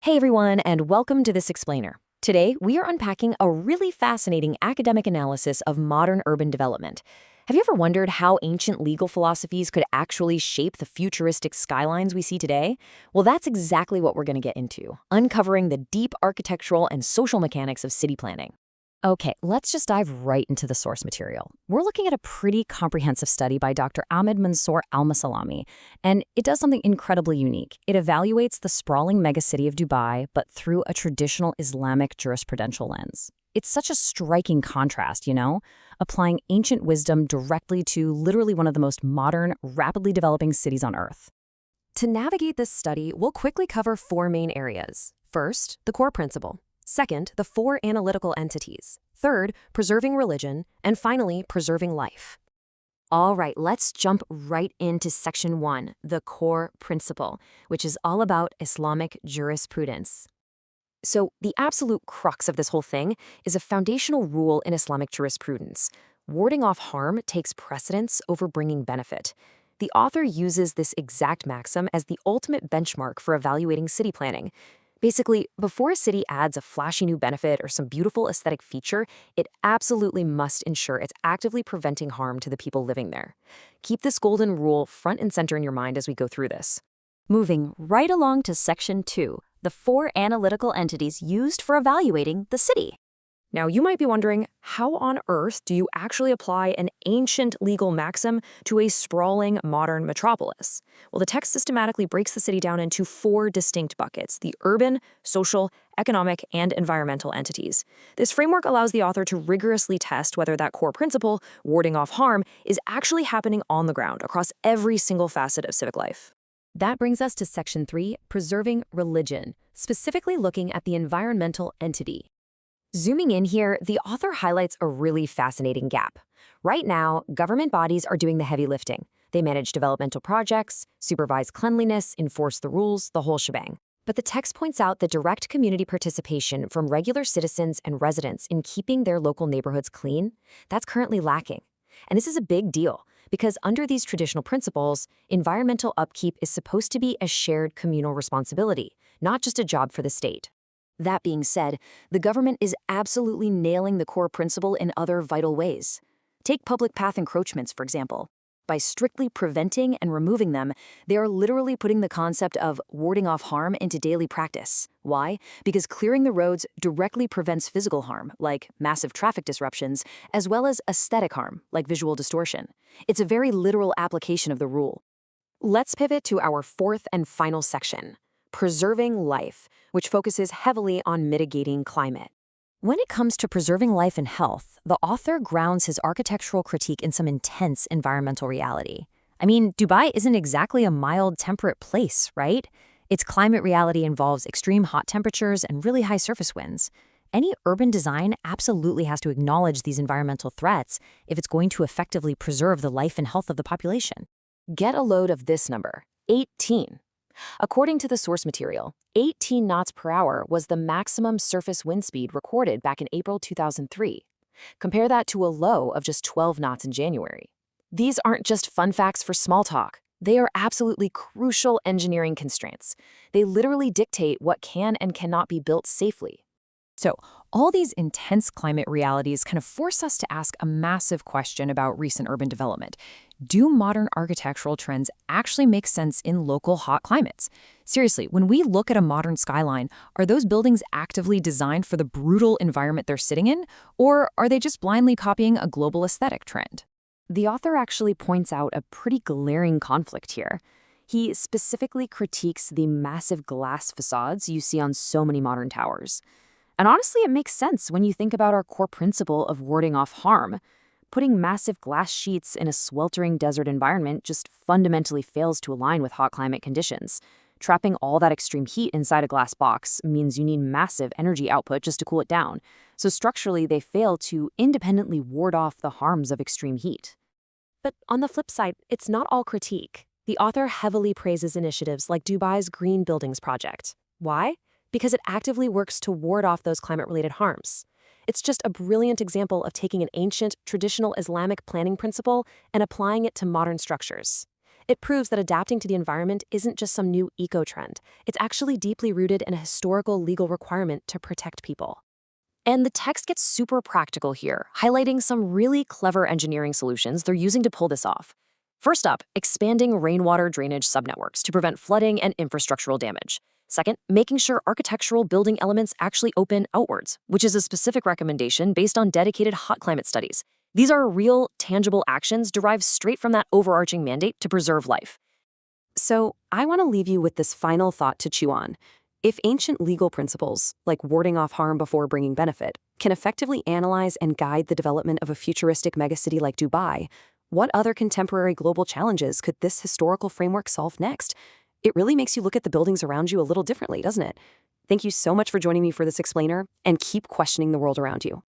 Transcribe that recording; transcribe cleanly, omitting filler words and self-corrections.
Hey everyone, and welcome to This Explainer. Today, we are unpacking a really fascinating academic analysis of modern urban development. Have you ever wondered how ancient legal philosophies could actually shape the futuristic skylines we see today? Well, that's exactly what we're going to get into, uncovering the deep architectural and social mechanics of city planning. Okay, let's just dive right into the source material. We're looking at a pretty comprehensive study by Dr. Ahmed Mansour El-Mosallamy, and it does something incredibly unique. It evaluates the sprawling megacity of Dubai, but through a traditional Islamic jurisprudential lens. It's such a striking contrast, applying ancient wisdom directly to literally one of the most modern, rapidly developing cities on Earth. To navigate this study, we'll quickly cover four main areas. First, the core principle. Second, the four analytical entities. Third, preserving religion. And finally, preserving life. All right, let's jump right into section 1, the core principle, which is all about Islamic jurisprudence. So the absolute crux of this whole thing is a foundational rule in Islamic jurisprudence. Warding off harm takes precedence over bringing benefit. The author uses this exact maxim as the ultimate benchmark for evaluating city planning. Basically, before a city adds a flashy new benefit or some beautiful aesthetic feature, it absolutely must ensure it's actively preventing harm to the people living there. Keep this golden rule front and center in your mind as we go through this. Moving right along to section 2, the four analytical entities used for evaluating the city. Now, you might be wondering, how on earth do you actually apply an ancient legal maxim to a sprawling modern metropolis? Well, the text systematically breaks the city down into four distinct buckets: the urban, social, economic, and environmental entities. This framework allows the author to rigorously test whether that core principle, warding off harm, is actually happening on the ground across every single facet of civic life. That brings us to section 3, preserving religion, specifically looking at the environmental entity. Zooming in here, the author highlights a really fascinating gap. Right now, government bodies are doing the heavy lifting. They manage developmental projects, supervise cleanliness, enforce the rules, the whole shebang. But the text points out the direct community participation from regular citizens and residents in keeping their local neighborhoods clean, that's currently lacking. And this is a big deal, because under these traditional principles, environmental upkeep is supposed to be a shared communal responsibility, not just a job for the state. That being said, the government is absolutely nailing the core principle in other vital ways. Take public path encroachments, for example. By strictly preventing and removing them, they are literally putting the concept of warding off harm into daily practice. Why? Because clearing the roads directly prevents physical harm, like massive traffic disruptions, as well as aesthetic harm, like visual distortion. It's a very literal application of the rule. Let's pivot to our fourth and final section: preserving life, which focuses heavily on mitigating climate. When it comes to preserving life and health, the author grounds his architectural critique in some intense environmental reality. I mean, Dubai isn't exactly a mild, temperate place, right? Its climate reality involves extreme hot temperatures and really high surface winds. Any urban design absolutely has to acknowledge these environmental threats if it's going to effectively preserve the life and health of the population. Get a load of this number: 18. According to the source material, 18 knots per hour was the maximum surface wind speed recorded back in April 2003. Compare that to a low of just 12 knots in January. These aren't just fun facts for small talk. They are absolutely crucial engineering constraints. They literally dictate what can and cannot be built safely. So, all these intense climate realities kind of force us to ask a massive question about recent urban development. Do modern architectural trends actually make sense in local hot climates? Seriously, when we look at a modern skyline, are those buildings actively designed for the brutal environment they're sitting in, or are they just blindly copying a global aesthetic trend? The author actually points out a pretty glaring conflict here. He specifically critiques the massive glass facades you see on so many modern towers. And honestly, it makes sense when you think about our core principle of warding off harm. Putting massive glass sheets in a sweltering desert environment just fundamentally fails to align with hot climate conditions. Trapping all that extreme heat inside a glass box means you need massive energy output just to cool it down. So structurally, they fail to independently ward off the harms of extreme heat. But on the flip side, it's not all critique. The author heavily praises initiatives like Dubai's Green Buildings Project. Why? Because it actively works to ward off those climate-related harms. It's just a brilliant example of taking an ancient, traditional Islamic planning principle and applying it to modern structures. It proves that adapting to the environment isn't just some new eco-trend. It's actually deeply rooted in a historical legal requirement to protect people. And the text gets super practical here, highlighting some really clever engineering solutions they're using to pull this off. First up, expanding rainwater drainage subnetworks to prevent flooding and infrastructural damage. Second, making sure architectural building elements actually open outwards, which is a specific recommendation based on dedicated hot climate studies. These are real, tangible actions derived straight from that overarching mandate to preserve life. So, I want to leave you with this final thought to chew on. If ancient legal principles, like warding off harm before bringing benefit, can effectively analyze and guide the development of a futuristic megacity like Dubai, what other contemporary global challenges could this historical framework solve next? It really makes you look at the buildings around you a little differently, doesn't it? Thank you so much for joining me for this explainer, and keep questioning the world around you.